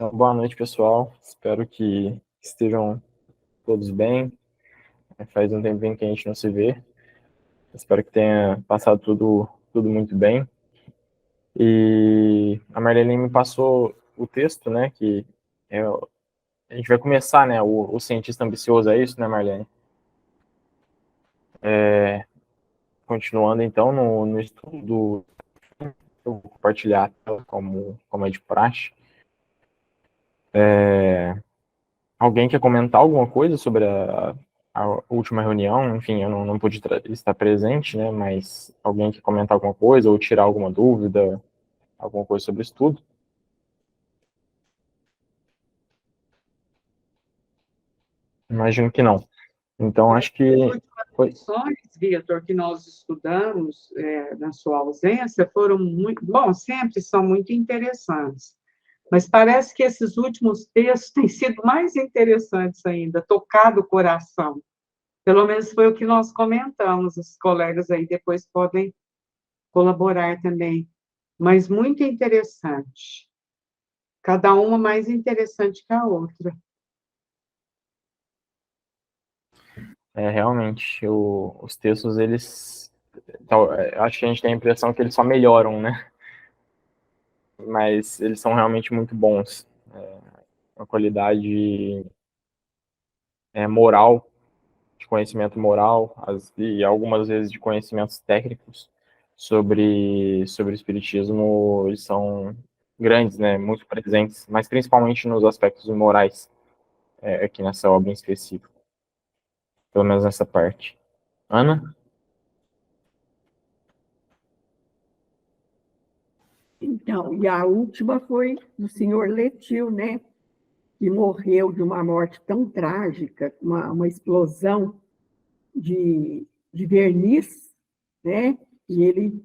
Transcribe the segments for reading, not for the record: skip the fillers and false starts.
Então, boa noite, pessoal. Espero que estejam todos bem. Faz um tempinho que a gente não se vê. Espero que tenha passado tudo muito bem. E a Marlene me passou o texto, né? A gente vai começar, né? O cientista ambicioso, é isso, né, Marlene? Continuando, então, no estudo, eu vou compartilhar a tela como é de praxe. Alguém quer comentar alguma coisa sobre a última reunião? Enfim, eu não pude estar presente, né? Mas alguém quer comentar alguma coisa ou tirar alguma dúvida, alguma coisa sobre isso tudo? Imagino que não. Então, acho que As últimas foi. lições, Vitor, que nós estudamos na sua ausência foram muito, bom, sempre são muito interessantes, mas parece que esses últimos textos têm sido mais interessantes ainda, tocado o coração. Pelo menos foi o que nós comentamos, os colegas aí depois podem colaborar também, mas muito interessante. Cada uma mais interessante que a outra. Realmente, os textos, eles. Acho que a gente tem a impressão que eles só melhoram, né? Mas eles são realmente muito bons. Uma qualidade moral, de conhecimento moral, e algumas vezes de conhecimentos técnicos sobre o espiritismo, eles são grandes, né, muito presentes, mas principalmente nos aspectos morais, aqui nessa obra em específico, pelo menos nessa parte. Ana? Então, e a última foi do senhor Letil, né? Que morreu de uma morte tão trágica, uma explosão de verniz, né? E ele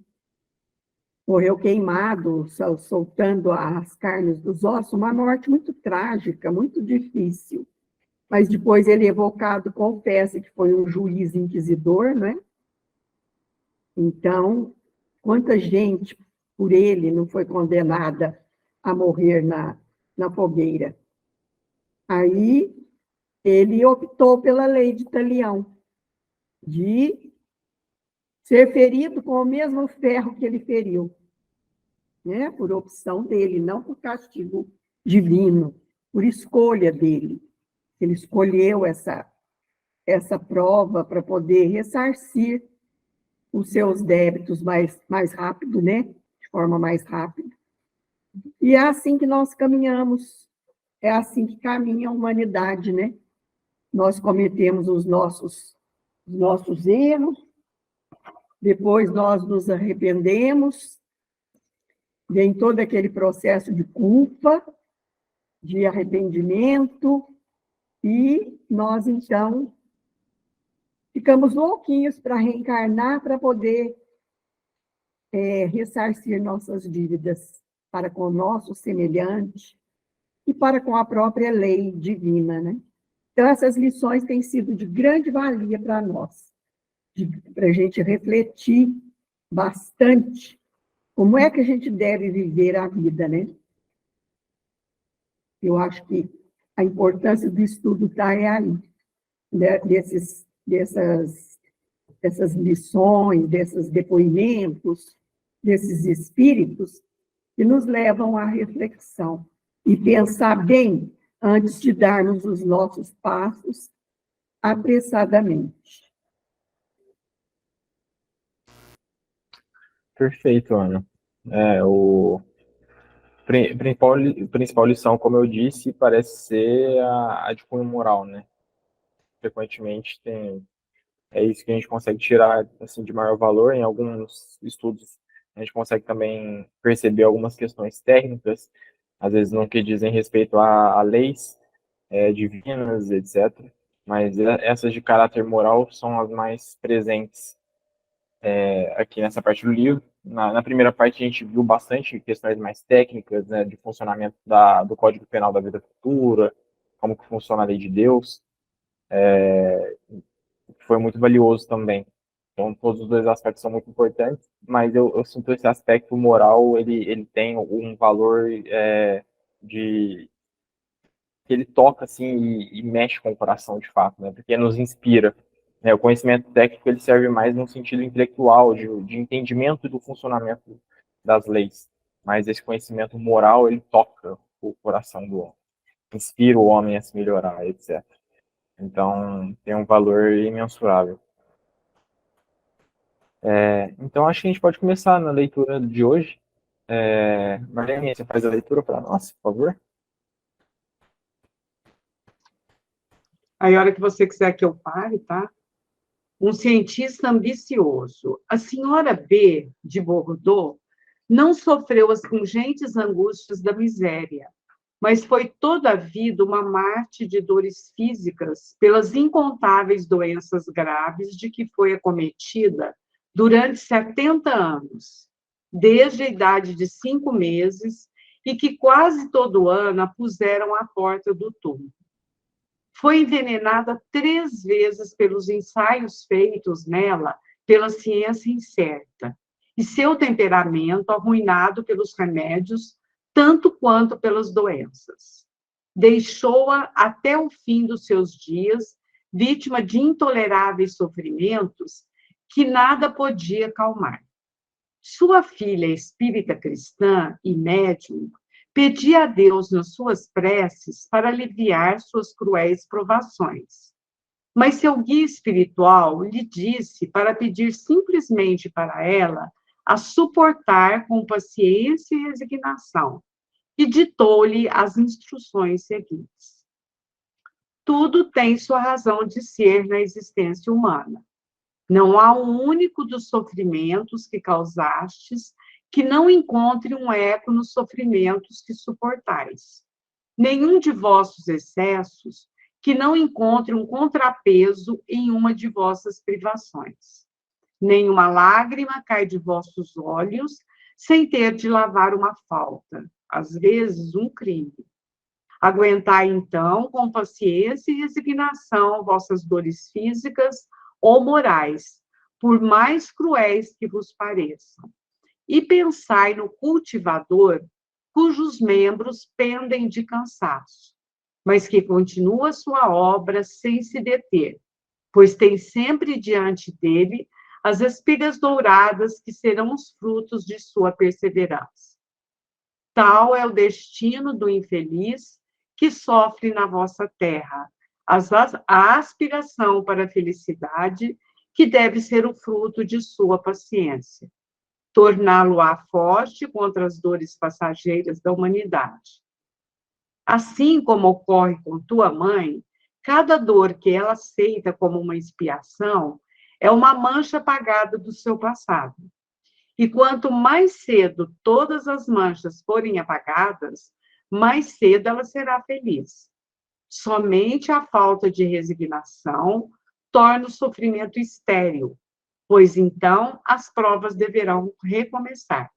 morreu queimado, soltando as carnes dos ossos, uma morte muito trágica, muito difícil. Mas depois ele, evocado, confessa que foi um juiz inquisidor, né? Então, quanta gente por ele não foi condenada a morrer na fogueira? Aí ele optou pela lei de Talião, de ser ferido com o mesmo ferro que ele feriu, né? Por opção dele, não por castigo divino, por escolha dele. Ele escolheu essa prova para poder ressarcir os seus débitos mais rápido, né? De forma mais rápida. E é assim que nós caminhamos, é assim que caminha a humanidade, né? Nós cometemos os nossos erros, depois nós nos arrependemos, vem todo aquele processo de culpa, de arrependimento, e nós, então, ficamos louquinhos para reencarnar, para poder ressarcir nossas dívidas para com o nosso semelhante e para com a própria lei divina, né? Então, essas lições têm sido de grande valia para nós, para a gente refletir bastante como é que a gente deve viver a vida, né? Eu acho que a importância do estudo está aí, né? Dessas lições, desses depoimentos, desses espíritos que nos levam à reflexão e pensar bem antes de darmos os nossos passos apressadamente. Perfeito, Ana. O principal lição, como eu disse, parece ser a de cunho moral, né? Frequentemente é isso que a gente consegue tirar assim, de maior valor. Em alguns estudos, a gente consegue também perceber algumas questões técnicas, às vezes no que dizem respeito a leis divinas, etc. Mas essas de caráter moral são as mais presentes aqui nessa parte do livro. Na primeira parte, a gente viu bastante questões mais técnicas, né, de funcionamento do Código Penal da Vida Futura, como que funciona a lei de Deus, que foi muito valioso também. Então, todos os dois aspectos são muito importantes, mas eu sinto esse aspecto moral, ele tem um valor de ele toca assim e mexe com o coração de fato, né? Porque nos inspira. Né? O conhecimento técnico ele serve mais no sentido intelectual, de entendimento do funcionamento das leis. Mas esse conhecimento moral ele toca o coração do homem, inspira o homem a se melhorar, etc. Então tem um valor imensurável. Então acho que a gente pode começar na leitura de hoje. Marlene, você faz a leitura para nós, por favor? Aí, a hora que você quiser que eu pare, tá? Um cientista ambicioso. A senhora B. de Bordeaux não sofreu as pungentes angústias da miséria, mas foi toda a vida uma Marte de dores físicas pelas incontáveis doenças graves de que foi acometida durante 70 anos, desde a idade de 5 meses, e que quase todo ano a puseram à porta do túmulo. Foi envenenada 3 vezes pelos ensaios feitos nela pela ciência incerta, e seu temperamento arruinado pelos remédios, tanto quanto pelas doenças. Deixou-a até o fim dos seus dias, vítima de intoleráveis sofrimentos que nada podia calmar. Sua filha, espírita cristã e médium, pedia a Deus nas suas preces para aliviar suas cruéis provações. Mas seu guia espiritual lhe disse para pedir simplesmente para ela a suportar com paciência e resignação, e ditou-lhe as instruções seguintes. Tudo tem sua razão de ser na existência humana. Não há um único dos sofrimentos que causastes que não encontre um eco nos sofrimentos que suportais. Nenhum de vossos excessos que não encontre um contrapeso em uma de vossas privações. Nenhuma lágrima cai de vossos olhos sem ter de lavar uma falta, às vezes um crime. Aguentai, então, com paciência e resignação vossas dores físicas ou morais, por mais cruéis que vos pareçam. E pensai no cultivador cujos membros pendem de cansaço, mas que continua sua obra sem se deter, pois tem sempre diante dele as espigas douradas que serão os frutos de sua perseverança. Tal é o destino do infeliz que sofre na vossa terra, a aspiração para a felicidade, que deve ser o fruto de sua paciência, torná-lo-á forte contra as dores passageiras da humanidade. Assim como ocorre com tua mãe, cada dor que ela aceita como uma expiação é uma mancha apagada do seu passado. E quanto mais cedo todas as manchas forem apagadas, mais cedo ela será feliz. Somente a falta de resignação torna o sofrimento estéril, pois então as provas deverão recomeçar.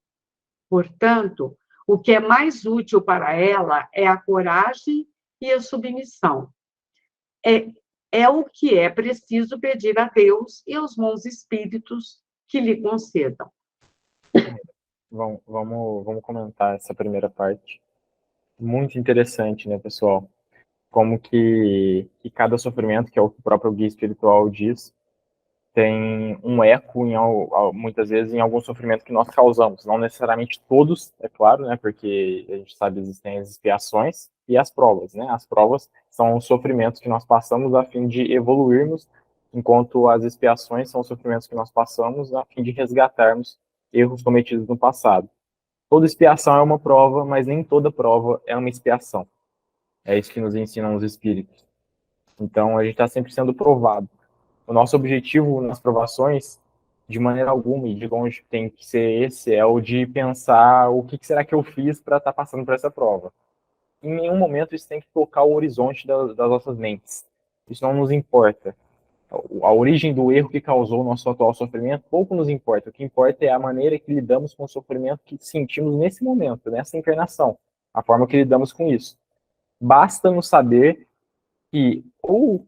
Portanto, o que é mais útil para ela é a coragem e a submissão. É o que é preciso pedir a Deus e aos bons espíritos que lhe concedam. Vamos comentar essa primeira parte. Muito interessante, né, pessoal? Como que cada sofrimento, que é o que o próprio guia espiritual diz, tem um eco, muitas vezes, em algum sofrimento que nós causamos. Não necessariamente todos, é claro, né, porque a gente sabe que existem as expiações e as provas. Né? As provas são os sofrimentos que nós passamos a fim de evoluirmos, enquanto as expiações são os sofrimentos que nós passamos a fim de resgatarmos erros cometidos no passado. Toda expiação é uma prova, mas nem toda prova é uma expiação. É isso que nos ensinam os espíritos. Então, a gente está sempre sendo provado. O nosso objetivo nas provações, de maneira alguma, e de longe tem que ser esse, é o de pensar o que será que eu fiz para estar passando por essa prova. Em nenhum momento isso tem que tocar o horizonte das nossas mentes. Isso não nos importa. A origem do erro que causou o nosso atual sofrimento pouco nos importa. O que importa é a maneira que lidamos com o sofrimento que sentimos nesse momento, nessa encarnação. A forma que lidamos com isso. Basta-nos saber que ou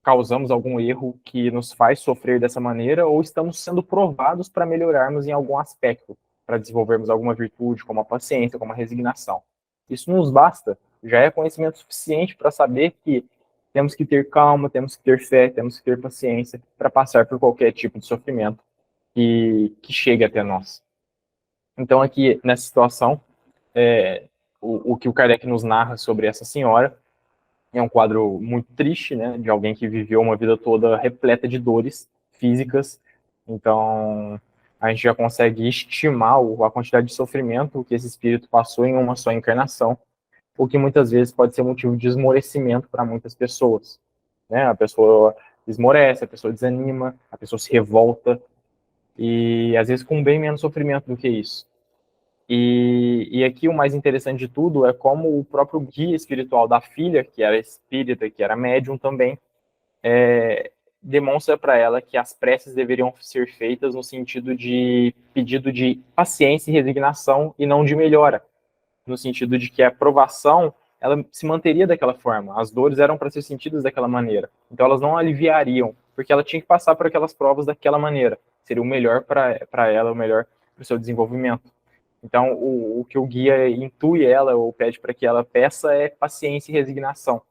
causamos algum erro que nos faz sofrer dessa maneira, ou estamos sendo provados para melhorarmos em algum aspecto, para desenvolvermos alguma virtude, como a paciência, como a resignação. Isso nos basta, já é conhecimento suficiente para saber que temos que ter calma, temos que ter fé, temos que ter paciência para passar por qualquer tipo de sofrimento que chegue até nós. Então, aqui, nessa situação, o que o Kardec nos narra sobre essa senhora é um quadro muito triste, né, de alguém que viveu uma vida toda repleta de dores físicas. Então, a gente já consegue estimar a quantidade de sofrimento que esse espírito passou em uma só encarnação, o que muitas vezes pode ser motivo de esmorecimento para muitas pessoas, né? A pessoa esmorece, a pessoa desanima, a pessoa se revolta, e às vezes com bem menos sofrimento do que isso. E aqui o mais interessante de tudo é como o próprio guia espiritual da filha, que era espírita, que era médium também, demonstra para ela que as preces deveriam ser feitas no sentido de pedido de paciência e resignação e não de melhora, no sentido de que a provação ela se manteria daquela forma, as dores eram para ser sentidas daquela maneira, então elas não aliviariam, porque ela tinha que passar por aquelas provas daquela maneira, seria o melhor para ela, o melhor para o seu desenvolvimento. Então, o que o guia intui ela, ou pede para que ela peça, é paciência e resignação.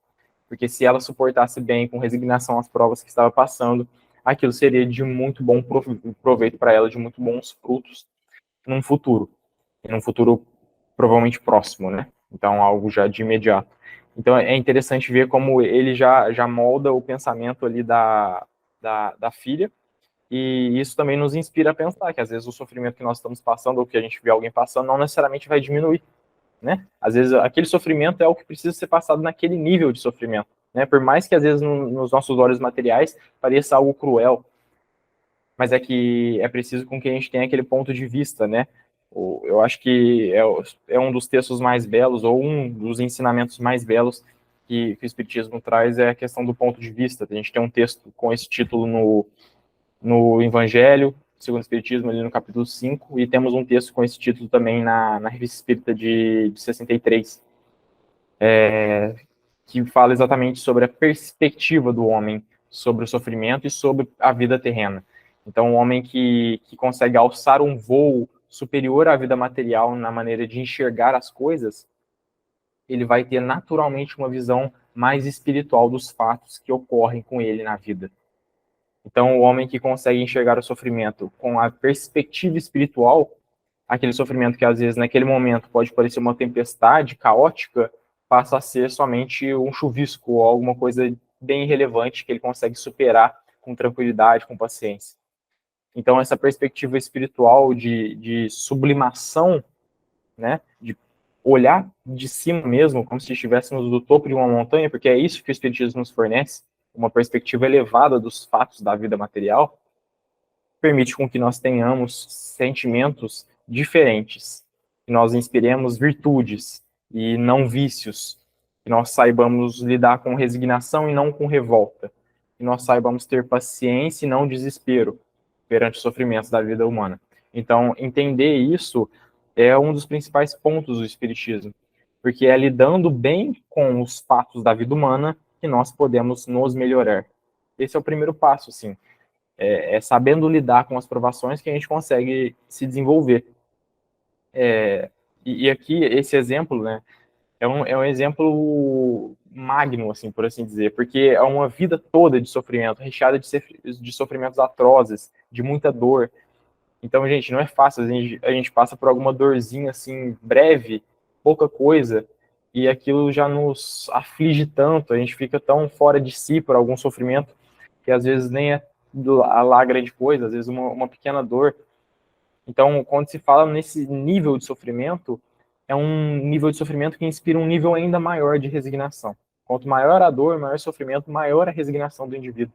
Porque se ela suportasse bem, com resignação, as provas que estava passando, aquilo seria de muito bom proveito para ela, de muito bons frutos num futuro. E num futuro provavelmente próximo, né? Então, algo já de imediato. Então, é interessante ver como ele já molda o pensamento ali da filha, e isso também nos inspira a pensar que, às vezes, o sofrimento que nós estamos passando, ou que a gente vê alguém passando, não necessariamente vai diminuir, né? Às vezes, aquele sofrimento é o que precisa ser passado naquele nível de sofrimento, né? Por mais que, às vezes, nos nossos olhos materiais, pareça algo cruel, mas é que é preciso com que a gente tenha aquele ponto de vista, né? Eu acho que é um dos textos mais belos, ou um dos ensinamentos mais belos que o Espiritismo traz, é a questão do ponto de vista. A gente tem um texto com esse título no Evangelho, segundo o Espiritismo, ali no capítulo 5, e temos um texto com esse título também na Revista Espírita de 63, que fala exatamente sobre a perspectiva do homem sobre o sofrimento e sobre a vida terrena. Então, o homem que consegue alçar um voo superior à vida material na maneira de enxergar as coisas, ele vai ter naturalmente uma visão mais espiritual dos fatos que ocorrem com ele na vida. Então, o homem que consegue enxergar o sofrimento com a perspectiva espiritual, aquele sofrimento que às vezes naquele momento pode parecer uma tempestade caótica, passa a ser somente um chuvisco ou alguma coisa bem irrelevante que ele consegue superar com tranquilidade, com paciência. Então, essa perspectiva espiritual de sublimação, né, de olhar de cima mesmo, como se estivéssemos do topo de uma montanha, porque é isso que o Espiritismo nos fornece, uma perspectiva elevada dos fatos da vida material, permite com que nós tenhamos sentimentos diferentes, que nós inspiremos virtudes e não vícios, que nós saibamos lidar com resignação e não com revolta, que nós saibamos ter paciência e não desespero perante os sofrimentos da vida humana. Então, entender isso é um dos principais pontos do Espiritismo, porque é lidando bem com os fatos da vida humana que nós podemos nos melhorar. Esse é o primeiro passo, sim. É sabendo lidar com as provações que a gente consegue se desenvolver. E aqui, esse exemplo, né, é um exemplo magno, assim, por assim dizer, porque é uma vida toda de sofrimento, recheada de sofrimentos atrozes, de muita dor. Então, gente, não é fácil, a gente passa por alguma dorzinha, assim, breve, pouca coisa, e aquilo já nos aflige tanto, a gente fica tão fora de si por algum sofrimento, que às vezes nem é lá grande coisa, às vezes uma pequena dor. Então, quando se fala nesse nível de sofrimento, é um nível de sofrimento que inspira um nível ainda maior de resignação. Quanto maior a dor, maior o sofrimento, maior a resignação do indivíduo.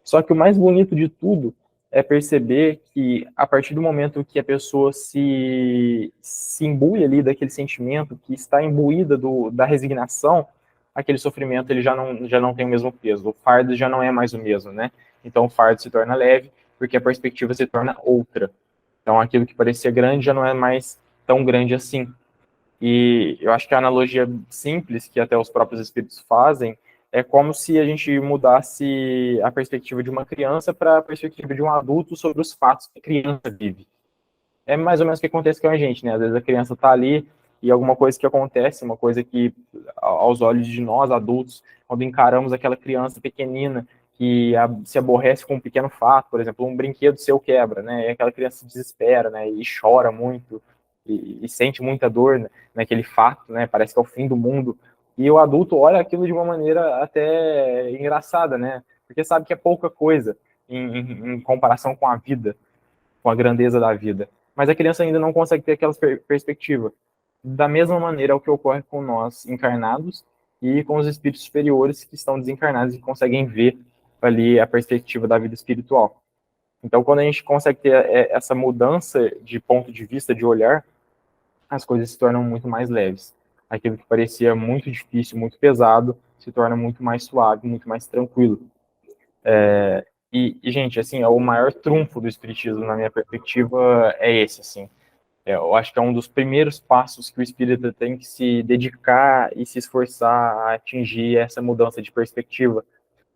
Só que o mais bonito de tudo é perceber que, a partir do momento que a pessoa se imbui ali daquele sentimento, que está imbuída da resignação, aquele sofrimento ele já não tem o mesmo peso. O fardo já não é mais o mesmo, né? Então o fardo se torna leve, porque a perspectiva se torna outra. Então aquilo que parecia grande já não é mais tão grande assim. E eu acho que a analogia simples, que até os próprios espíritos fazem, é como se a gente mudasse a perspectiva de uma criança para a perspectiva de um adulto sobre os fatos que a criança vive. É mais ou menos o que acontece com a gente, né? Às vezes a criança está ali e alguma coisa que acontece, uma coisa que aos olhos de nós, adultos, quando encaramos aquela criança pequenina que se aborrece com um pequeno fato, por exemplo, um brinquedo seu quebra, né? E aquela criança se desespera, né? E chora muito, e sente muita dor, né, naquele fato, né? Parece que é o fim do mundo. E o adulto olha aquilo de uma maneira até engraçada, né? Porque sabe que é pouca coisa em comparação com a vida, com a grandeza da vida. Mas a criança ainda não consegue ter aquela perspectiva. Da mesma maneira é o que ocorre com nós encarnados e com os espíritos superiores que estão desencarnados e conseguem ver ali a perspectiva da vida espiritual. Então, quando a gente consegue ter essa mudança de ponto de vista, de olhar, as coisas se tornam muito mais leves. Aquilo que parecia muito difícil, muito pesado, se torna muito mais suave, muito mais tranquilo. Gente, assim, o maior trunfo do espiritismo, na minha perspectiva, é esse, assim. Eu acho que é um dos primeiros passos que o espírita tem que se dedicar e se esforçar a atingir essa mudança de perspectiva.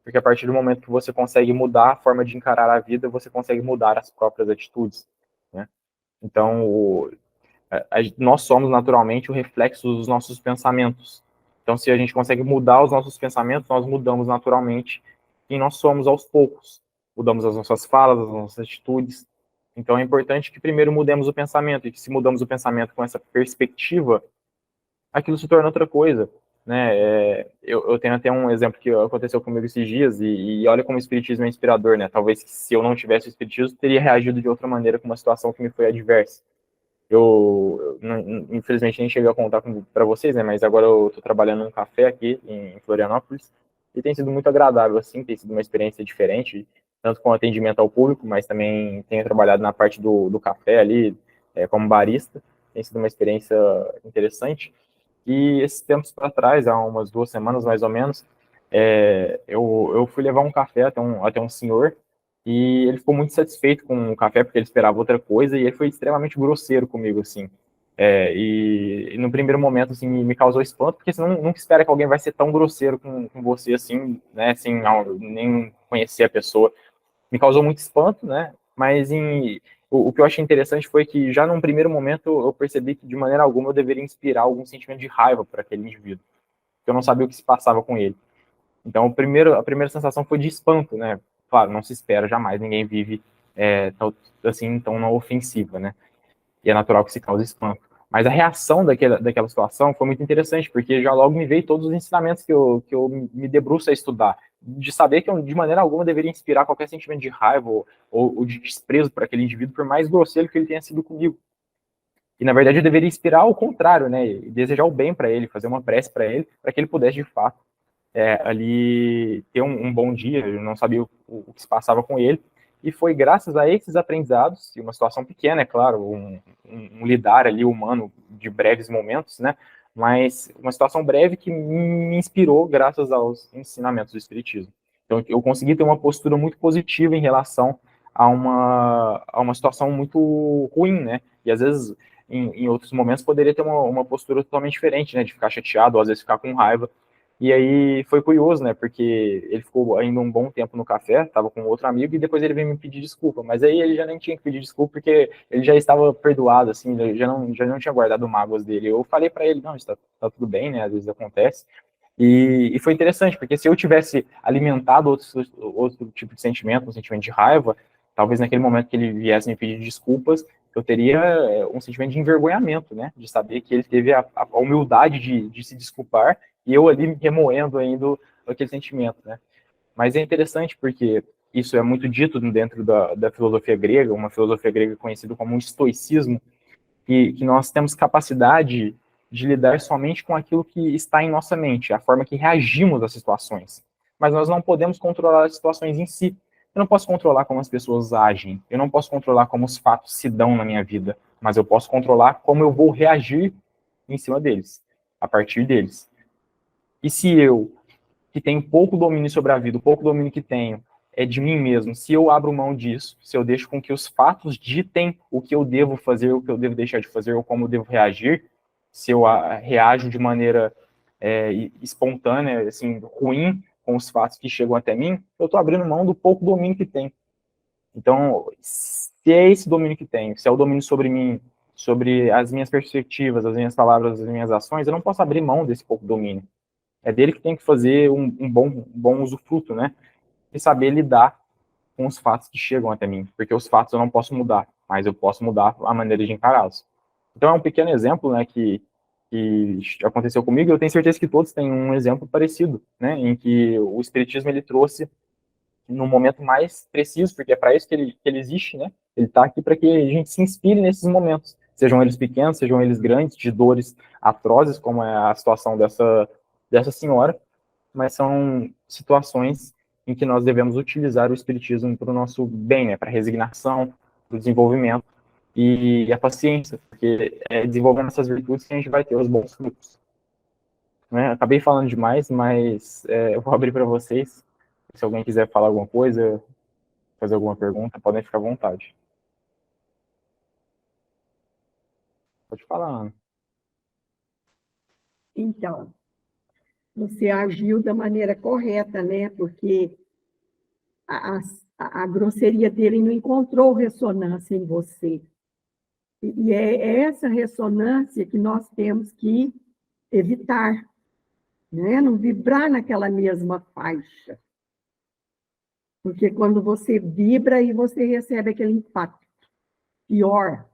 Porque a partir do momento que você consegue mudar a forma de encarar a vida, você consegue mudar as próprias atitudes, né? Então, nós somos naturalmente o reflexo dos nossos pensamentos. Então, se a gente consegue mudar os nossos pensamentos, nós mudamos naturalmente quem nós somos aos poucos. Mudamos as nossas falas, as nossas atitudes. Então, é importante que primeiro mudemos o pensamento, e que se mudamos o pensamento com essa perspectiva, aquilo se torna outra coisa, né? Eu tenho até um exemplo que aconteceu comigo esses dias, e olha como o espiritismo é inspirador, né? Talvez se eu não tivesse o espiritismo, teria reagido de outra maneira com uma situação que me foi adversa. Infelizmente nem cheguei a contar para vocês, né? Mas agora eu estou trabalhando num café aqui em Florianópolis e tem sido muito agradável, assim, tem sido uma experiência diferente, tanto com atendimento ao público, mas também tenho trabalhado na parte do café ali, como barista. Tem sido uma experiência interessante. E esses tempos para trás, há umas 2 semanas mais ou menos, eu fui levar um café até um senhor, e ele ficou muito satisfeito com o café, porque ele esperava outra coisa, e ele foi extremamente grosseiro comigo, assim. E no primeiro momento, assim, me causou espanto, porque você nunca espera que alguém vai ser tão grosseiro com você, assim, né, sem nem conhecer a pessoa. Me causou muito espanto, né, mas o que eu achei interessante foi que já num primeiro momento eu percebi que de maneira alguma eu deveria inspirar algum sentimento de raiva para aquele indivíduo, porque eu não sabia o que se passava com ele. Então, a primeira sensação foi de espanto, né? Claro, não se espera jamais, ninguém vive tão na ofensiva, né? E é natural que se cause espanto. Mas a reação daquela situação foi muito interessante, porque já logo me veio todos os ensinamentos que eu me debruço a estudar, de saber que eu, de maneira alguma, deveria inspirar qualquer sentimento de raiva ou de desprezo para aquele indivíduo, por mais grosseiro que ele tenha sido comigo. E, na verdade, eu deveria inspirar ao contrário, né? E desejar o bem para ele, fazer uma prece para ele, para que ele pudesse, de fato, ali ter um bom dia. Eu não sabia o que se passava com ele, e foi graças a esses aprendizados, e uma situação pequena, é claro, um lidar ali humano de breves momentos, né, mas uma situação breve que me inspirou graças aos ensinamentos do Espiritismo. Então, eu consegui ter uma postura muito positiva em relação a uma situação muito ruim, né, e às vezes, em outros momentos, poderia ter uma postura totalmente diferente, né, de ficar chateado, ou às vezes ficar com raiva. E aí foi curioso, né? Porque ele ficou ainda um bom tempo no café, estava com outro amigo, e depois ele veio me pedir desculpa. Mas aí ele já nem tinha que pedir desculpa, porque ele já estava perdoado, assim, ele já não tinha guardado mágoas dele. Eu falei para ele, não, está tudo bem, né? Às vezes acontece. E foi interessante, porque se eu tivesse alimentado outro tipo de sentimento, um sentimento de raiva, talvez naquele momento que ele viesse me pedir desculpas, eu teria um sentimento de envergonhamento, né? De saber que ele teve a humildade de se desculpar, e eu ali remoendo ainda aquele sentimento, né? Mas é interessante porque isso é muito dito dentro da filosofia grega, uma filosofia grega conhecida como o estoicismo, que nós temos capacidade de lidar somente com aquilo que está em nossa mente, a forma que reagimos às situações. Mas nós não podemos controlar as situações em si. Eu não posso controlar como as pessoas agem, eu não posso controlar como os fatos se dão na minha vida, mas eu posso controlar como eu vou reagir em cima deles, a partir deles. E se eu, que tenho pouco domínio sobre a vida, o pouco domínio que tenho é de mim mesmo, se eu abro mão disso, se eu deixo com que os fatos ditem o que eu devo fazer, o que eu devo deixar de fazer, ou como eu devo reagir, se eu reajo de maneira espontânea, assim, ruim, com os fatos que chegam até mim, eu estou abrindo mão do pouco domínio que tenho. Então, se é esse domínio que tenho, se é o domínio sobre mim, sobre as minhas perspectivas, as minhas palavras, as minhas ações, eu não posso abrir mão desse pouco domínio. É dele que tem que fazer um bom usufruto, né? E saber lidar com os fatos que chegam até mim, porque os fatos eu não posso mudar, mas eu posso mudar a maneira de encará-los. Então é um pequeno exemplo, né, que aconteceu comigo, e eu tenho certeza que todos têm um exemplo parecido, né, em que o Espiritismo ele trouxe no momento mais preciso, porque é para isso que ele existe, né? Ele está aqui para que a gente se inspire nesses momentos, sejam eles pequenos, sejam eles grandes, de dores atrozes, como é a situação dessa senhora, mas são situações em que nós devemos utilizar o espiritismo para o nosso bem, né? Para a resignação, para o desenvolvimento e a paciência, porque é desenvolvendo essas virtudes que a gente vai ter os bons frutos. Né? Acabei falando demais, mas eu vou abrir para vocês. Se alguém quiser falar alguma coisa, fazer alguma pergunta, podem ficar à vontade. Pode falar, Ana. Então, você agiu da maneira correta, né? Porque a, a grosseria dele não encontrou ressonância em você. E é essa ressonância que nós temos que evitar, né? Não vibrar naquela mesma faixa. Porque quando você vibra, aí você recebe aquele impacto pior,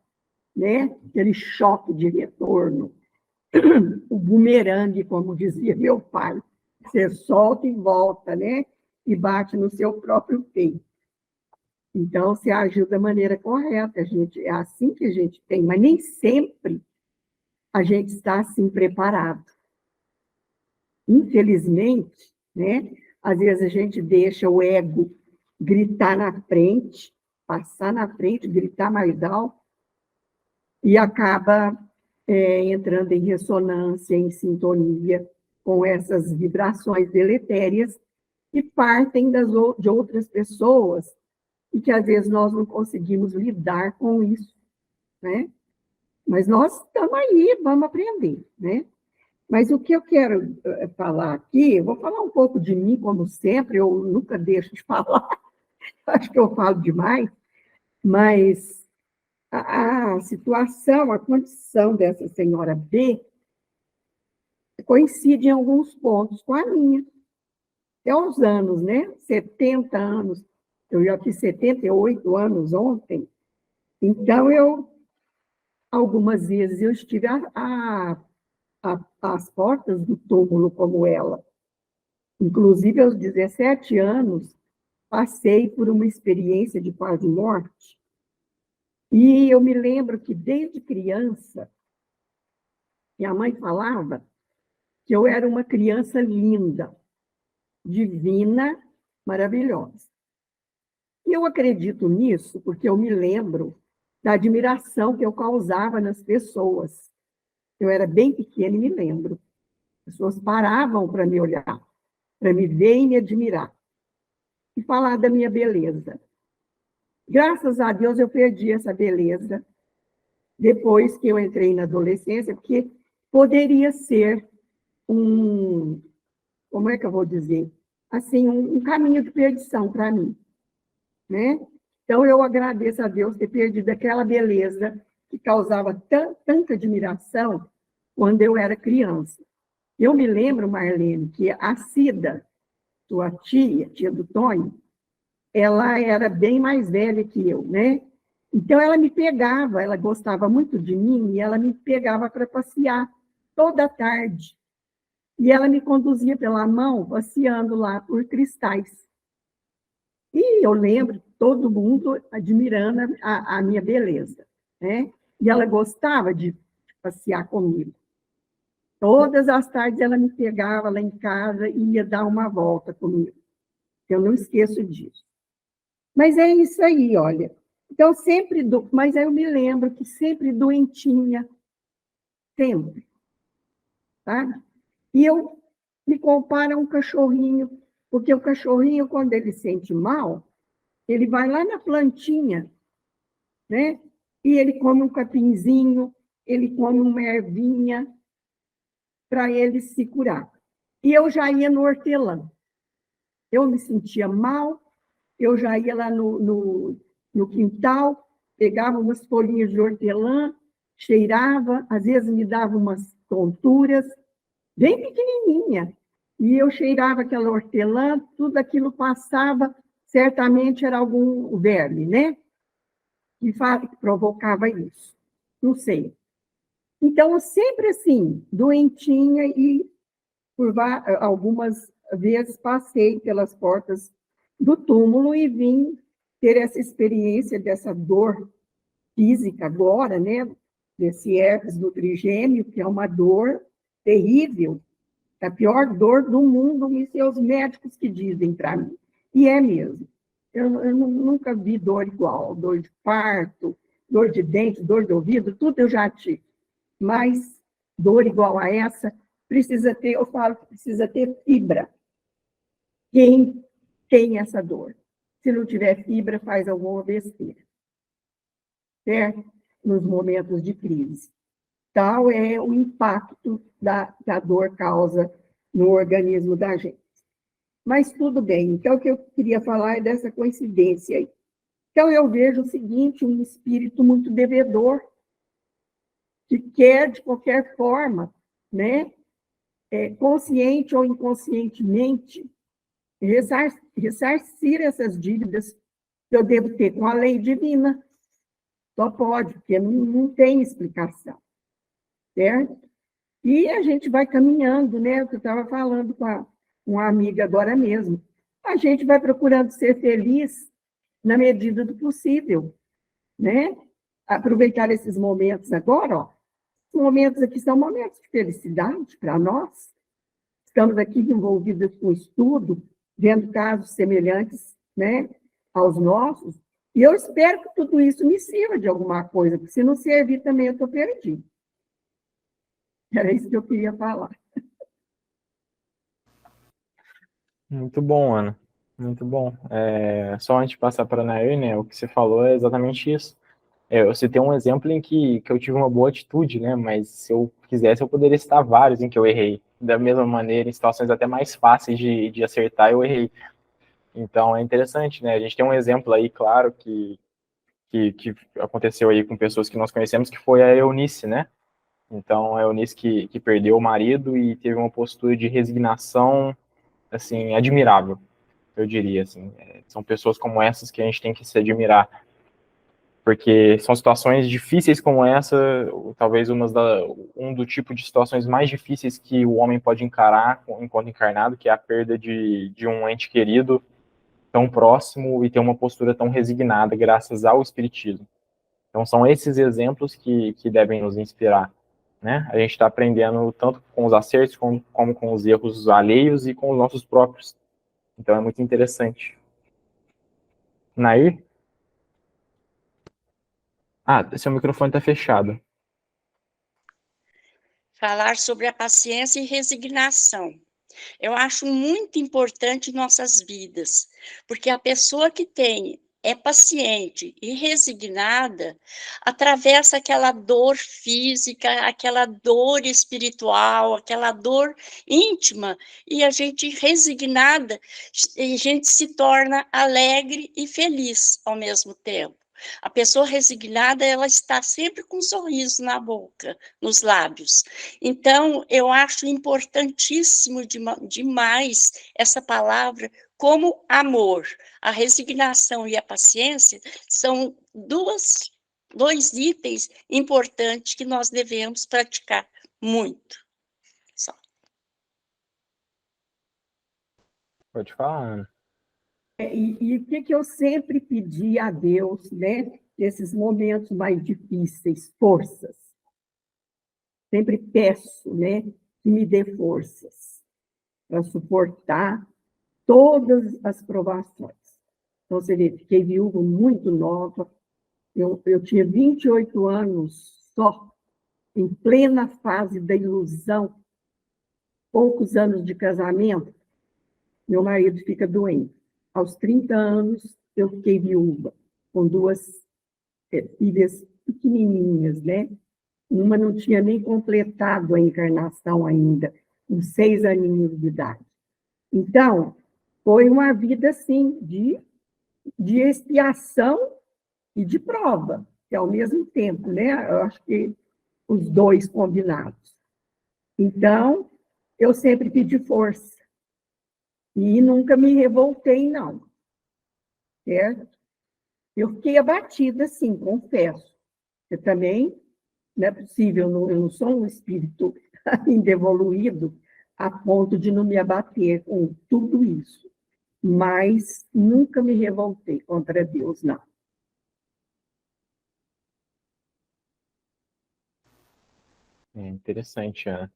né? Aquele choque de retorno. O bumerangue, como dizia meu pai. Você solta e volta, né? E bate no seu próprio peito. Então, você agiu da maneira correta, gente. É assim que a gente tem, mas nem sempre a gente está assim preparado. Infelizmente, né? Às vezes a gente deixa o ego gritar na frente, passar na frente, gritar mais alto, e acaba entrando em ressonância, em sintonia com essas vibrações deletérias que partem de outras pessoas e que às vezes nós não conseguimos lidar com isso, né? Mas nós estamos aí, vamos aprender, né? Mas o que eu quero falar aqui, eu vou falar um pouco de mim, como sempre, eu nunca deixo de falar, acho que eu falo demais, mas a situação, a condição dessa senhora B coincide em alguns pontos com a minha. Até os anos, né? 70 anos, eu já fiz 78 anos ontem, então algumas vezes eu estive às portas do túmulo como ela. Inclusive, aos 17 anos, passei por uma experiência de quase morte. E eu me lembro que, desde criança, minha mãe falava que eu era uma criança linda, divina, maravilhosa. E eu acredito nisso porque eu me lembro da admiração que eu causava nas pessoas. Eu era bem pequena e me lembro. As pessoas paravam para me olhar, para me ver e me admirar. E falar da minha beleza. Graças a Deus eu perdi essa beleza depois que eu entrei na adolescência, porque poderia ser como é que eu vou dizer? Assim, um caminho de perdição para mim, né? Então, eu agradeço a Deus ter perdido aquela beleza que causava tanta admiração quando eu era criança. Eu me lembro, Marlene, que a Cida, tua tia do Tonho, ela era bem mais velha que eu, né? Então, ela me pegava, ela gostava muito de mim, e ela me pegava para passear toda tarde. E ela me conduzia pela mão, passeando lá por Cristais. E eu lembro todo mundo admirando a minha beleza, né? E ela gostava de passear comigo. Todas as tardes ela me pegava lá em casa e ia dar uma volta comigo. Eu não esqueço disso. Mas é isso aí, olha. Então, mas aí eu me lembro que sempre doentinha, sempre, tá? E eu me comparo a um cachorrinho, porque o cachorrinho, quando ele sente mal, ele vai lá na plantinha, né? E ele come um capinzinho, ele come uma ervinha para ele se curar. E eu já ia no hortelã. Eu me sentia mal, eu já ia lá no quintal, pegava umas folhinhas de hortelã, cheirava, às vezes me dava umas tonturas, bem pequenininha. e eu cheirava aquela hortelã, tudo aquilo passava, certamente era algum verme, né? Que provocava isso. Não sei. Então, eu sempre assim, doentinha, e por algumas vezes passei pelas portas do túmulo e vim ter essa experiência dessa dor física agora, né? Desse herpes do trigêmeo, que é uma dor terrível, a pior dor do mundo, e seus médicos que dizem para mim. E é mesmo. Eu nunca vi dor igual, dor de parto, dor de dente, dor de ouvido, tudo eu já tive. Mas dor igual a essa, precisa ter, eu falo que precisa ter fibra. Quem tem essa dor? Se não tiver fibra, faz alguma besteira. Certo? Nos momentos de crise. Tal é o impacto que a dor causa no organismo da gente. Mas tudo bem. Então, o que eu queria falar é dessa coincidência aí. Então, eu vejo o seguinte, um espírito muito devedor, que quer, de qualquer forma, né, consciente ou inconscientemente, ressarcir essas dívidas que eu devo ter com a lei divina. Só pode, porque não tem explicação, certo? E a gente vai caminhando, né? Eu estava falando com uma amiga agora mesmo. A gente vai procurando ser feliz na medida do possível, né? Aproveitar esses momentos agora, ó. Os momentos aqui são momentos de felicidade para nós. Estamos aqui envolvidos com estudo, vendo casos semelhantes, né, aos nossos, e eu espero que tudo isso me sirva de alguma coisa, porque se não servir também eu estou perdido. Era isso que eu queria falar. Muito bom, Ana. Muito bom. Só antes de passar para a Nair, né, o que você falou é exatamente isso. Eu citei um exemplo em que eu tive uma boa atitude, né, mas se eu quisesse, eu poderia citar vários em que eu errei. Da mesma maneira, em situações até mais fáceis de acertar, eu errei. Então, é interessante, né? A gente tem um exemplo aí, claro, que aconteceu aí com pessoas que nós conhecemos, que foi a Eunice, né? Então, a Eunice que perdeu o marido e teve uma postura de resignação, assim, admirável, eu diria, assim. São pessoas como essas que a gente tem que se admirar, porque são situações difíceis como essa, talvez um do tipo de situações mais difíceis que o homem pode encarar enquanto encarnado, que é a perda de um ente querido tão próximo e ter uma postura tão resignada graças ao espiritismo. Então são esses exemplos que devem nos inspirar, né? A gente está aprendendo tanto com os acertos como com os erros alheios e com os nossos próprios. Então é muito interessante. Nair? Seu microfone está fechado. Falar sobre a paciência e resignação. Eu acho muito importante em nossas vidas, porque a pessoa que é paciente e resignada, atravessa aquela dor física, aquela dor espiritual, aquela dor íntima, e a gente resignada, a gente se torna alegre e feliz ao mesmo tempo. A pessoa resignada, ela está sempre com um sorriso na boca, nos lábios. Então, eu acho importantíssimo demais essa palavra como amor. A resignação e a paciência são dois itens importantes que nós devemos praticar muito. Só. Pode falar, Ana. E o que eu sempre pedi a Deus, né, nesses momentos mais difíceis, forças. Sempre peço, né, que me dê forças para suportar todas as provações. Então, você vê, fiquei viúva muito nova, eu tinha 28 anos só, em plena fase da ilusão, poucos anos de casamento, meu marido fica doente. Aos 30 anos, eu fiquei viúva, com duas filhas pequenininhas, né? Uma não tinha nem completado a encarnação ainda, com 6 aninhos de idade. Então, foi uma vida, assim, de expiação e de prova, que ao mesmo tempo, né? Eu acho que os dois combinados. Então, eu sempre pedi força, E nunca me revoltei, não. Certo? Eu fiquei abatida, sim, confesso. Eu também, não é possível, eu não sou um espírito ainda evoluído a ponto de não me abater com tudo isso. Mas nunca me revoltei contra Deus, não. É interessante, Ana.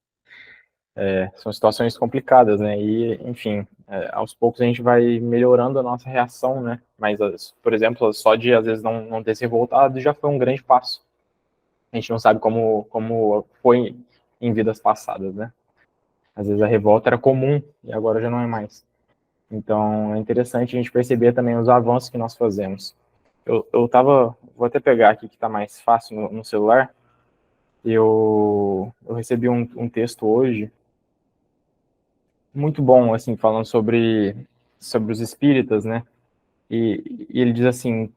São situações complicadas, né? E, enfim, aos poucos a gente vai melhorando a nossa reação, né? Mas, por exemplo, só de às vezes não ter se revoltado já foi um grande passo. A gente não sabe como foi em vidas passadas, né? Às vezes a revolta era comum e agora já não é mais. Então é interessante a gente perceber também os avanços que nós fazemos. Vou até pegar aqui que está mais fácil no celular. Eu recebi um texto hoje muito bom, assim, falando sobre os espíritas, né? E ele diz assim: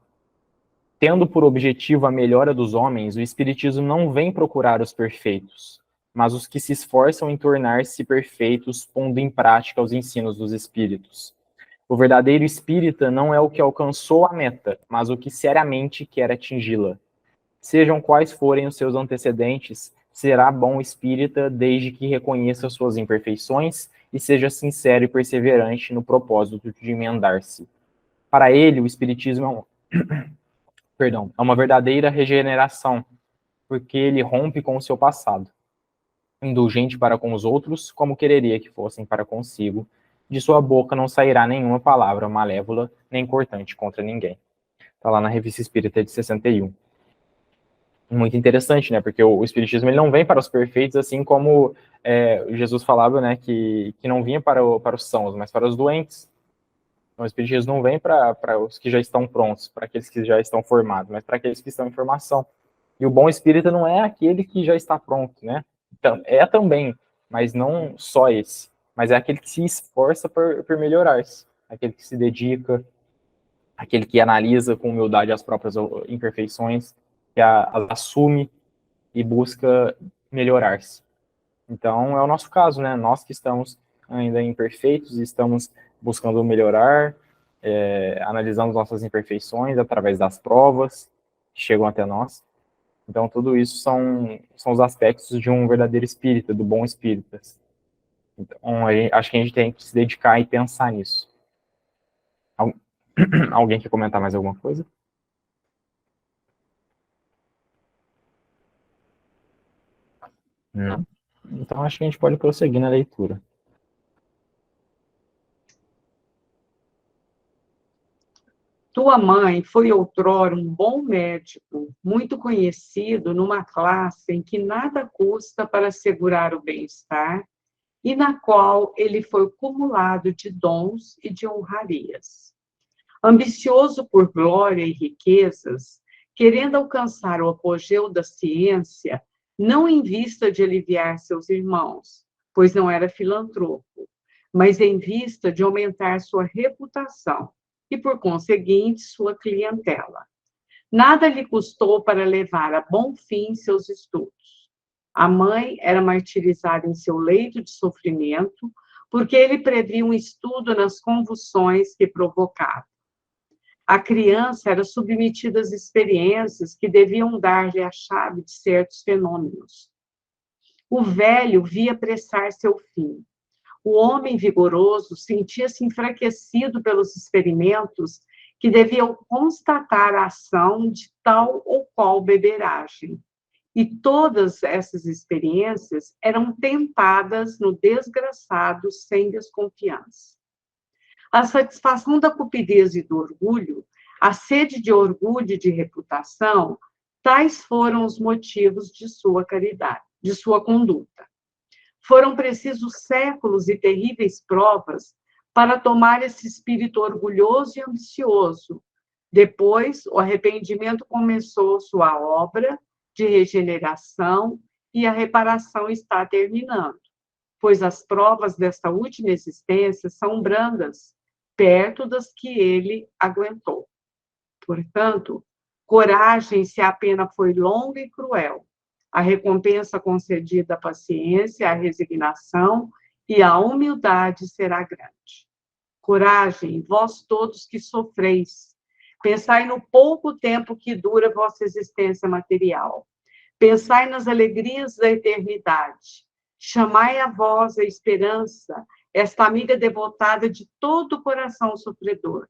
tendo por objetivo a melhora dos homens, o espiritismo não vem procurar os perfeitos, mas os que se esforçam em tornar-se perfeitos, pondo em prática os ensinos dos espíritos. O verdadeiro espírita não é o que alcançou a meta, mas o que seriamente quer atingi-la. Sejam quais forem os seus antecedentes, será bom espírita desde que reconheça suas imperfeições e seja sincero e perseverante no propósito de emendar-se. Para ele, o espiritismo é uma verdadeira regeneração, porque ele rompe com o seu passado. Indulgente para com os outros, como quereria que fossem para consigo, de sua boca não sairá nenhuma palavra malévola nem cortante contra ninguém. Está lá na Revista Espírita de 61. Muito interessante, né? Porque o espiritismo ele não vem para os perfeitos, assim como Jesus falava, né? Que não vinha para os sãos, mas para os doentes. Então, o espiritismo não vem para os que já estão prontos, para aqueles que já estão formados, mas para aqueles que estão em formação. E o bom espírita não é aquele que já está pronto, né? Então, é também, mas não só esse. Mas é aquele que se esforça por melhorar-se, aquele que se dedica, aquele que analisa com humildade as próprias imperfeições, que as assume e busca melhorar-se. Então, é o nosso caso, né? Nós que estamos ainda imperfeitos e estamos buscando melhorar, analisando nossas imperfeições através das provas que chegam até nós. Então, tudo isso são os aspectos de um verdadeiro espírita, do bom espírita. Então, acho que a gente tem que se dedicar e pensar nisso. Alguém quer comentar mais alguma coisa? Não. Então, acho que a gente pode prosseguir na leitura. Tua mãe foi outrora um bom médico, muito conhecido numa classe em que nada custa para assegurar o bem-estar e na qual ele foi cumulado de dons e de honrarias. Ambicioso por glória e riquezas, querendo alcançar o apogeu da ciência, não em vista de aliviar seus irmãos, pois não era filantropo, mas em vista de aumentar sua reputação e, por conseguinte, sua clientela. Nada lhe custou para levar a bom fim seus estudos. A mãe era martirizada em seu leito de sofrimento, porque ele previa um estudo nas convulsões que provocava. A criança era submetida às experiências que deviam dar-lhe a chave de certos fenômenos. O velho via apressar seu fim. O homem vigoroso sentia-se enfraquecido pelos experimentos que deviam constatar a ação de tal ou qual beberagem. E todas essas experiências eram tentadas no desgraçado sem desconfiança. A satisfação da cupidez e do orgulho, a sede de orgulho e de reputação, tais foram os motivos de sua caridade, de sua conduta. Foram precisos séculos e terríveis provas para tomar esse espírito orgulhoso e ambicioso. Depois, o arrependimento começou sua obra de regeneração e a reparação está terminando, pois as provas desta última existência são brandas, perto das que ele aguentou. Portanto, coragem se a pena foi longa e cruel. A recompensa concedida à paciência, à resignação e à humildade será grande. Coragem, vós todos que sofreis. Pensai no pouco tempo que dura vossa existência material. Pensai nas alegrias da eternidade. Chamai a vós a esperança, esta amiga devotada de todo o coração sofredor.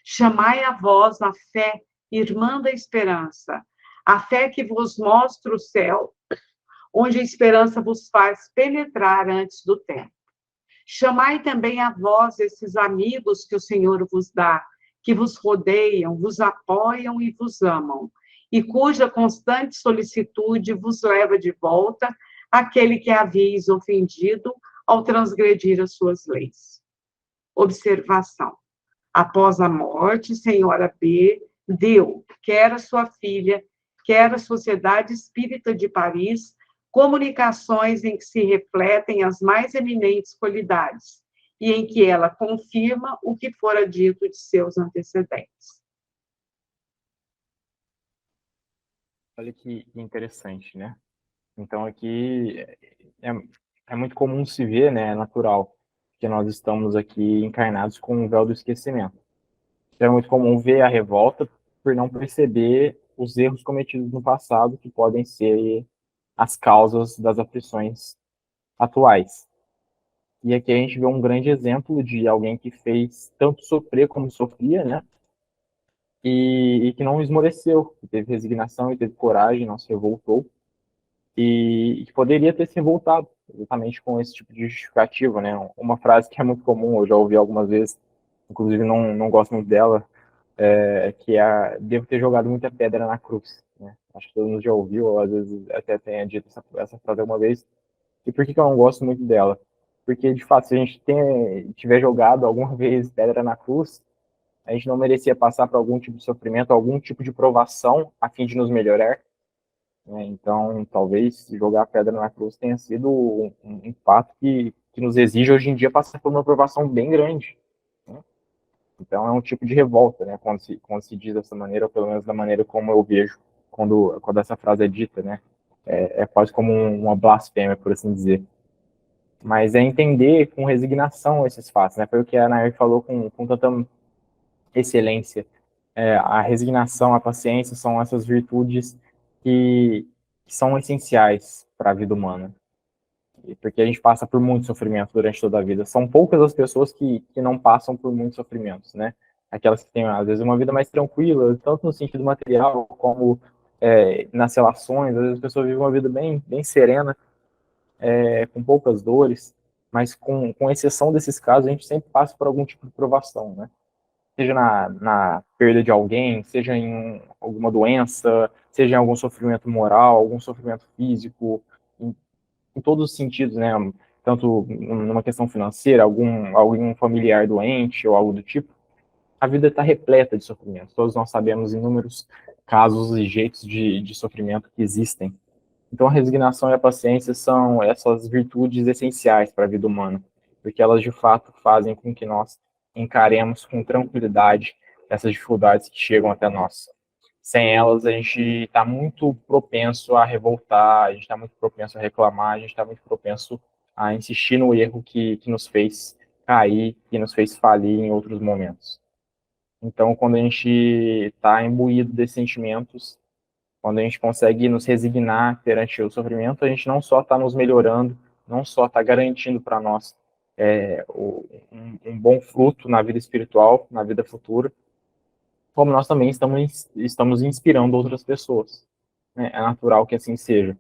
Chamai a vós a fé, irmã da esperança, a fé que vos mostra o céu, onde a esperança vos faz penetrar antes do tempo. Chamai também a vós esses amigos que o Senhor vos dá, que vos rodeiam, vos apoiam e vos amam, e cuja constante solicitude vos leva de volta àquele que havíeis ofendido ao transgredir as suas leis. Observação. Após a morte, Senhora B. deu, quer a sua filha, quer a Sociedade Espírita de Paris, comunicações em que se refletem as mais eminentes qualidades e em que ela confirma o que fora dito de seus antecedentes. Olha que interessante, né? Então, aqui é muito comum se ver, né? É natural, que nós estamos aqui encarnados com o véu do esquecimento. Então, é muito comum ver a revolta por não perceber os erros cometidos no passado, que podem ser as causas das aflições atuais. E aqui a gente vê um grande exemplo de alguém que fez tanto sofrer como sofria, né? E que não esmoreceu, que teve resignação e teve coragem, não se revoltou, e que poderia ter se revoltado, exatamente com esse tipo de justificativa, né? Uma frase que é muito comum, eu já ouvi algumas vezes, inclusive não gosto muito dela, que é: devo ter jogado muita pedra na cruz, né? Acho que todo mundo já ouviu, ou às vezes até tenha dito essa frase alguma vez. E por que eu não gosto muito dela? Porque, de fato, se a gente tiver jogado alguma vez pedra na cruz, a gente não merecia passar por algum tipo de sofrimento, algum tipo de provação a fim de nos melhorar, né? Então, talvez jogar pedra na cruz tenha sido um fato que nos exige hoje em dia passar por uma provação bem grande, né? Então, é um tipo de revolta, né? Quando se diz dessa maneira, ou pelo menos da maneira como eu vejo quando essa frase é dita, né? É quase como uma blasfêmia, por assim dizer. Mas é entender com resignação esses fatos, né? Foi o que a Nair falou com tanta excelência. A resignação, a paciência são essas virtudes que são essenciais para a vida humana. Porque a gente passa por muito sofrimento durante toda a vida. São poucas as pessoas que não passam por muitos sofrimentos, né? Aquelas que têm, às vezes, uma vida mais tranquila, tanto no sentido material como nas relações. Às vezes a pessoa vive uma vida bem serena, com poucas dores, mas com exceção desses casos, a gente sempre passa por algum tipo de provação, né? Seja na perda de alguém, seja em alguma doença, seja em algum sofrimento moral, algum sofrimento físico, em todos os sentidos, né? Tanto numa questão financeira, algum familiar doente ou algo do tipo. A vida está repleta de sofrimento. Todos nós sabemos inúmeros casos e jeitos de sofrimento que existem. Então, a resignação e a paciência são essas virtudes essenciais para a vida humana, porque elas, de fato, fazem com que nós encaremos com tranquilidade essas dificuldades que chegam até nós. Sem elas, a gente está muito propenso a revoltar, a gente está muito propenso a reclamar, a gente está muito propenso a insistir no erro que nos fez cair, que nos fez falir em outros momentos. Então, quando a gente está imbuído desses sentimentos, quando a gente consegue nos resignar perante o sofrimento, a gente não só está nos melhorando, não só está garantindo para nós um bom fruto na vida espiritual, na vida futura, como nós também estamos inspirando outras pessoas, né? É natural que assim seja.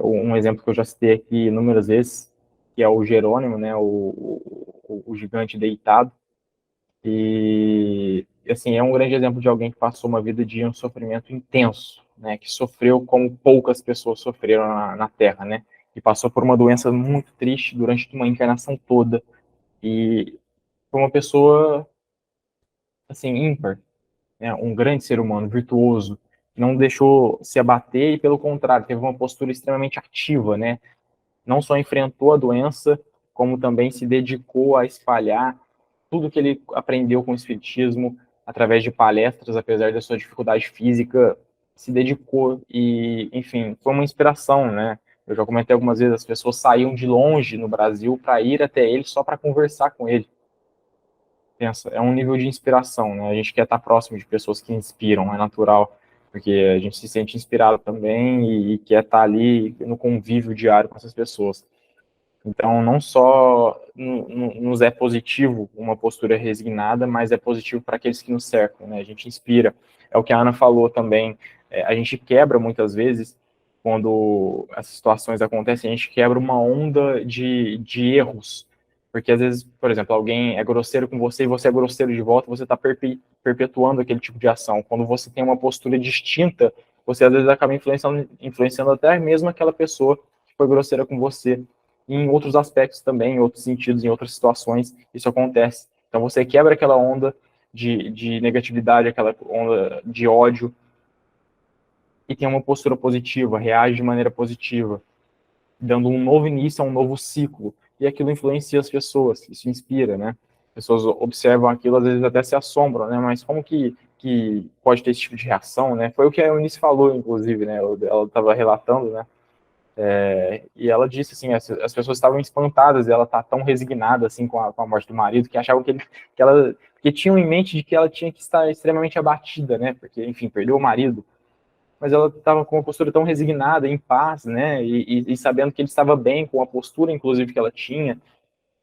Um exemplo que eu já citei aqui inúmeras vezes, que é o Jerônimo, né? O gigante deitado. E, assim, é um grande exemplo de alguém que passou uma vida de um sofrimento intenso, né, que sofreu como poucas pessoas sofreram na Terra, né, e passou por uma doença muito triste durante uma encarnação toda, e foi uma pessoa, assim, ímpar, né, um grande ser humano, virtuoso, não deixou se abater e, pelo contrário, teve uma postura extremamente ativa, né, não só enfrentou a doença, como também se dedicou a espalhar tudo que ele aprendeu com o espiritismo através de palestras, apesar da sua dificuldade física, se dedicou e, enfim, foi uma inspiração, né? Eu já comentei algumas vezes, as pessoas saíam de longe no Brasil para ir até ele só para conversar com ele. pensa, é um nível de inspiração, né? A gente quer estar próximo de pessoas que inspiram, é natural, porque a gente se sente inspirado também e quer estar ali no convívio diário com essas pessoas. Então, não só nos é positivo uma postura resignada, mas é positivo para aqueles que nos cercam, né? A gente inspira. É o que a Ana falou também. A gente quebra muitas vezes, quando essas situações acontecem, a gente quebra uma onda de erros. Porque às vezes, por exemplo, alguém é grosseiro com você e você é grosseiro de volta, você está perpetuando aquele tipo de ação. Quando você tem uma postura distinta, você às vezes acaba influenciando até mesmo aquela pessoa que foi grosseira com você em outros aspectos também, em outros sentidos, em outras situações, isso acontece. Então você quebra aquela onda de negatividade, aquela onda de ódio, e tem uma postura positiva, reage de maneira positiva, dando um novo início a um novo ciclo. E aquilo influencia as pessoas, isso inspira, né? As pessoas observam aquilo, às vezes até se assombram, né? Mas como que pode ter esse tipo de reação, né? Foi o que a Eunice falou, inclusive, né? Ela estava relatando, né? E ela disse assim, as pessoas estavam espantadas, e ela tá tão resignada assim com a morte do marido, que achavam que tinham em mente de que ela tinha que estar extremamente abatida, né? Porque, enfim, perdeu o marido. Mas ela estava com uma postura tão resignada, em paz, né? E sabendo que ele estava bem com a postura, inclusive, que ela tinha,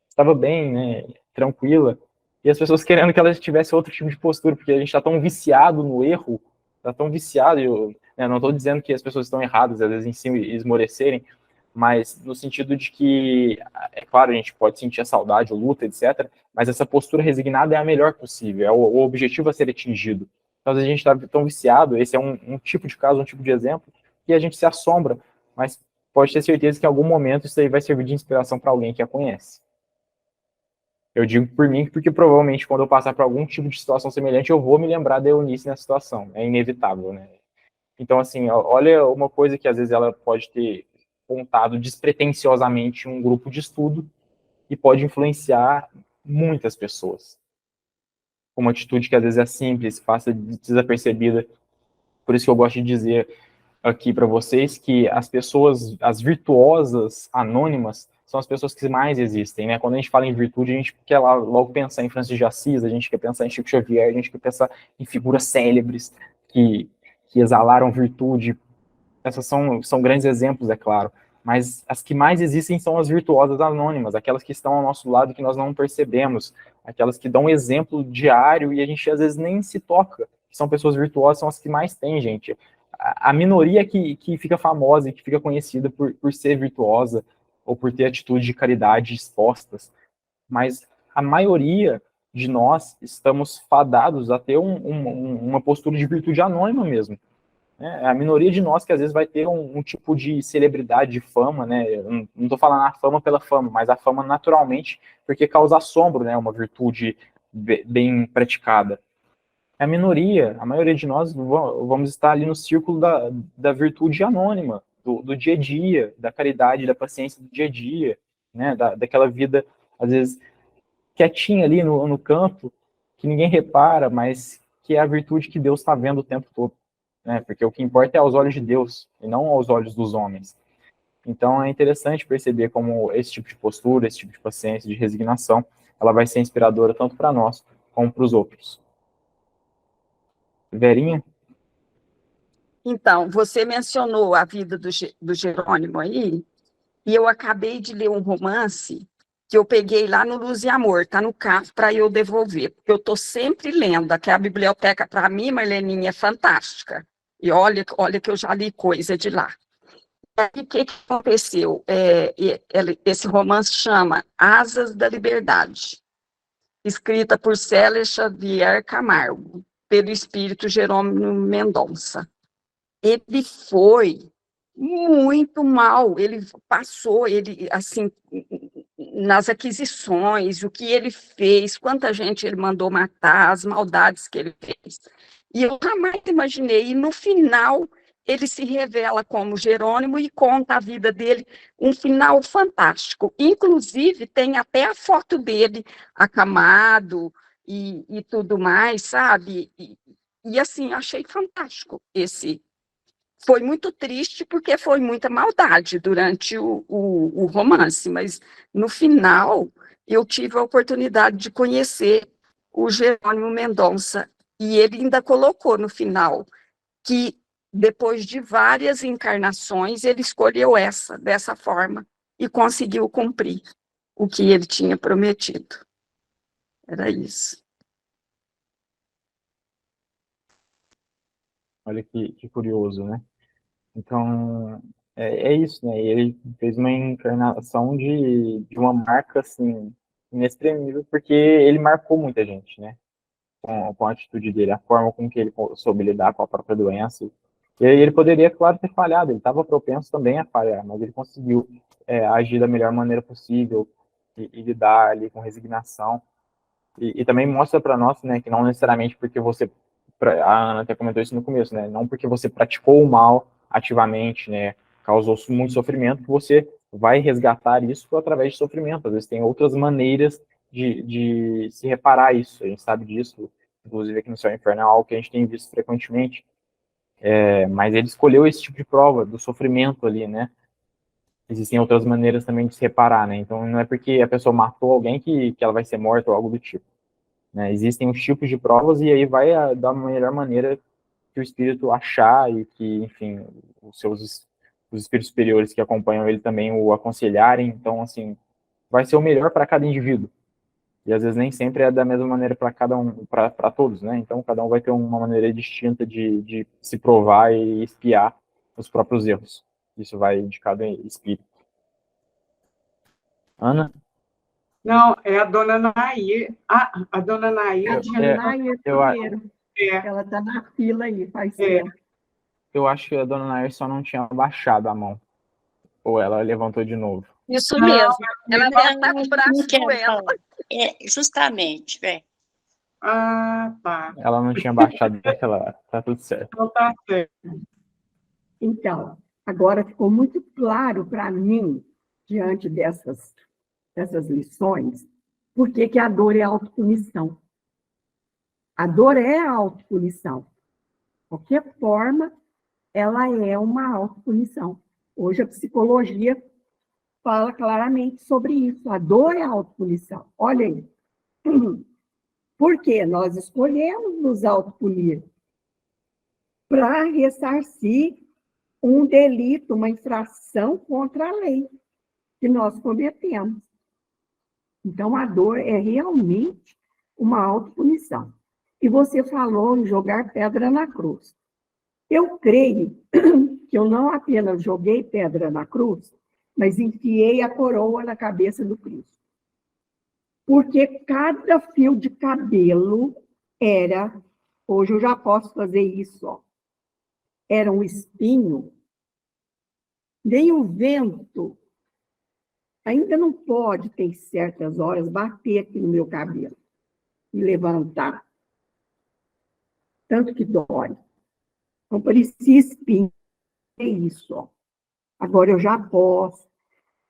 estava bem, né? Tranquila. E as pessoas querendo que ela tivesse outro tipo de postura, porque a gente está tão viciado no erro, está tão viciado. Né, não estou dizendo que as pessoas estão erradas, às vezes, em si esmorecerem, mas no sentido de que, é claro, a gente pode sentir a saudade, a luta, etc., mas essa postura resignada é a melhor possível, é o objetivo a ser atingido. Então, às vezes a gente está tão viciado, esse é um tipo de caso, um tipo de exemplo, que a gente se assombra, mas pode ter certeza que em algum momento isso aí vai servir de inspiração para alguém que a conhece. Eu digo por mim, porque provavelmente quando eu passar por algum tipo de situação semelhante, eu vou me lembrar da Eunice nessa situação. É inevitável, né? Então, assim, olha uma coisa que às vezes ela pode ter contado despretensiosamente em um grupo de estudo e pode influenciar muitas pessoas. Uma atitude que às vezes é simples, passa desapercebida. Por isso que eu gosto de dizer aqui para vocês que as pessoas, as virtuosas anônimas, são as pessoas que mais existem, né? Quando a gente fala em virtude, a gente quer logo pensar em Francis de Assis, a gente quer pensar em Chico Xavier, a gente quer pensar em figuras célebres que exalaram virtude. Essas são grandes exemplos, é claro, mas as que mais existem são as virtuosas anônimas, aquelas que estão ao nosso lado que nós não percebemos, aquelas que dão exemplo diário e a gente às vezes nem se toca, que são pessoas virtuosas, são as que mais tem, gente. A minoria que fica famosa e que fica conhecida por ser virtuosa ou por ter atitude de caridade expostas, mas a maioria de nós estamos fadados a ter uma postura de virtude anônima mesmo. É a minoria de nós que às vezes vai ter um tipo de celebridade, de fama, né? Eu não estou falando a fama pela fama, mas a fama naturalmente, porque causa assombro, né? Uma virtude bem praticada. É a minoria, a maioria de nós vamos estar ali no círculo da virtude anônima, do dia a dia, da caridade, da paciência do dia a dia, né? Daquela vida, às vezes, quietinha ali no canto, que ninguém repara, mas que é a virtude que Deus está vendo o tempo todo. Né? Porque o que importa é aos olhos de Deus, e não aos olhos dos homens. Então é interessante perceber como esse tipo de postura, esse tipo de paciência, de resignação, ela vai ser inspiradora tanto para nós como para os outros. Verinha? Então, você mencionou a vida do Jerônimo aí, e eu acabei de ler um romance que eu peguei lá no Luz e Amor, está no carro para eu devolver, porque eu estou sempre lendo, que a biblioteca, para mim, Marleninha, é fantástica. E olha que eu já li coisa de lá. E o que aconteceu? Esse romance chama Asas da Liberdade, escrita por Célia Xavier Camargo, pelo espírito Jerônimo Mendonça. Ele foi muito mal, ele passou, ele, assim, nas aquisições, o que ele fez, quanta gente ele mandou matar, as maldades que ele fez. E eu jamais imaginei, e no final ele se revela como Jerônimo e conta a vida dele, um final fantástico. Inclusive, tem até a foto dele acamado e tudo mais, sabe? E assim, achei fantástico esse. Foi muito triste, porque foi muita maldade durante o romance, mas no final eu tive a oportunidade de conhecer o Jerônimo Mendonça, e ele ainda colocou no final que, depois de várias encarnações, ele escolheu dessa forma, e conseguiu cumprir o que ele tinha prometido. Era isso. Olha que curioso, né? Então, é isso, né? Ele fez uma encarnação de uma marca, assim, inexprimível, porque ele marcou muita gente, né? Com a atitude dele, a forma com que ele soube lidar com a própria doença. E aí ele poderia, claro, ter falhado, ele estava propenso também a falhar, mas ele conseguiu agir da melhor maneira possível e lidar ali com resignação. E também mostra para nós, né, que não necessariamente porque você, a Ana até comentou isso no começo, né, não porque você praticou o mal ativamente, né, causou muito sofrimento, que você vai resgatar isso através de sofrimento. Às vezes tem outras maneiras de se reparar isso, a gente sabe disso, inclusive aqui no Céu e Inferno é algo que a gente tem visto frequentemente, mas ele escolheu esse tipo de prova, do sofrimento ali, né, existem outras maneiras também de se reparar, né, então não é porque a pessoa matou alguém que ela vai ser morta ou algo do tipo. Né? Existem os tipos de provas e aí vai da melhor maneira que o espírito achar e que, enfim, os espíritos superiores que acompanham ele também o aconselharem. Então, assim, vai ser o melhor para cada indivíduo. E às vezes nem sempre é da mesma maneira para cada um, para todos, né? Então, cada um vai ter uma maneira distinta de se provar e espiar os próprios erros. Isso vai de cada espírito. Ana? Não, é a dona Nair. A dona Nair A tinha... dona Nair eu- primeiro. É. Ela está na fila aí, faz É. tempo. Eu acho que a dona Nair só não tinha baixado a mão. Ou ela levantou de novo. Isso Não, mesmo. Ela Não, está com o braço não quero doendo. falar. Justamente, velho. Ah, tá. Ela não tinha baixado naquela hora. Tá tudo certo. Então tá certo. Então, agora ficou muito claro para mim, diante dessas lições, por que a dor é autopunição. A dor é a autopunição. De qualquer forma, ela é uma autopunição. Hoje a psicologia fala claramente sobre isso. A dor é a autopunição. Olha aí. Por quê? Nós escolhemos nos autopunir para ressarcir um delito, uma infração contra a lei que nós cometemos. Então, a dor é realmente uma autopunição. E você falou em jogar pedra na cruz. Eu creio que eu não apenas joguei pedra na cruz, mas enfiei a coroa na cabeça do Cristo. Porque cada fio de cabelo era, hoje eu já posso fazer isso, ó, era um espinho. Nem o vento ainda não pode, ter certas horas, bater aqui no meu cabelo e levantar. Tanto que dói. Então, parecia espinho. É isso, ó. Agora eu já posso.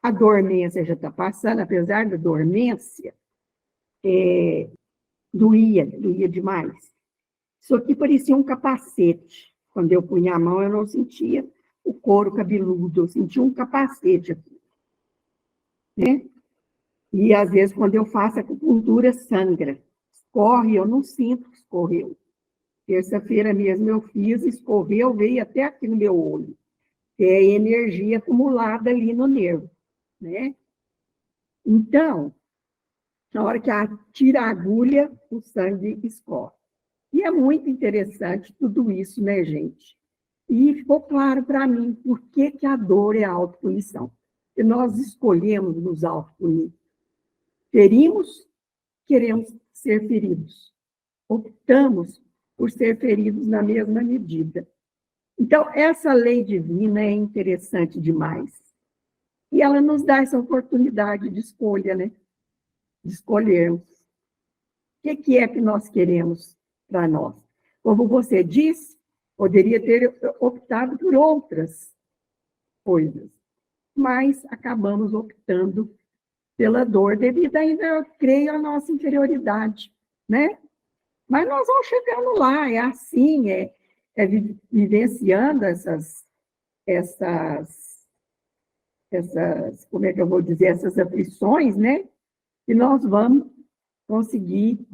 A dormência já está passando, apesar da dormência, doía demais. Isso aqui parecia um capacete. Quando eu punha a mão, eu não sentia o couro cabeludo, eu sentia um capacete aqui. Né? E, às vezes, quando eu faço acupuntura, sangra. Escorre, eu não sinto que escorreu. Terça-feira mesmo eu fiz, escorreu, veio até aqui no meu olho. É energia acumulada ali no nervo. Né? Então, na hora que tira a agulha, o sangue escorre. E é muito interessante tudo isso, né, gente? E ficou claro para mim por que a dor é a autopunição. E nós escolhemos nos autopunir. Queremos ser feridos. Optamos por ser feridos na mesma medida. Então, essa lei divina é interessante demais. E ela nos dá essa oportunidade de escolha, né? De escolhermos. O que é que nós queremos para nós? Como você disse, poderia ter optado por outras coisas, mas acabamos optando pela dor, devido ainda, eu creio, à nossa inferioridade, né? Mas nós vamos chegando lá, é assim, vivenciando essas, como é que eu vou dizer, essas aflições, né? E nós vamos conseguir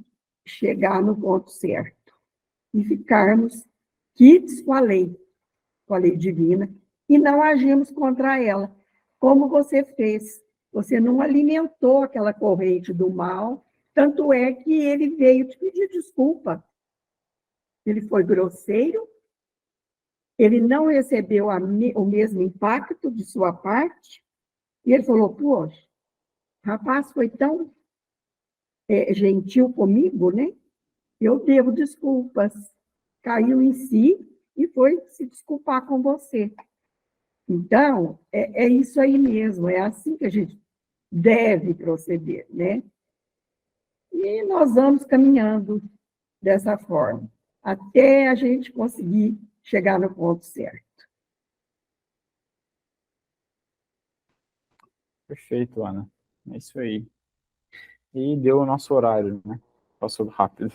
chegar no ponto certo e ficarmos quites com a lei divina, e não agimos contra ela, como você fez. Você não alimentou aquela corrente do mal, tanto é que ele veio te pedir desculpa. Ele foi grosseiro, ele não recebeu o mesmo impacto de sua parte, e ele falou, poxa, rapaz, foi tão gentil comigo, né? Eu devo desculpas. Caiu em si e foi se desculpar com você. Então, é isso aí mesmo, é assim que a gente deve proceder, né? E nós vamos caminhando dessa forma, até a gente conseguir chegar no ponto certo. Perfeito, Ana. É isso aí. E deu o nosso horário, né? Passou rápido.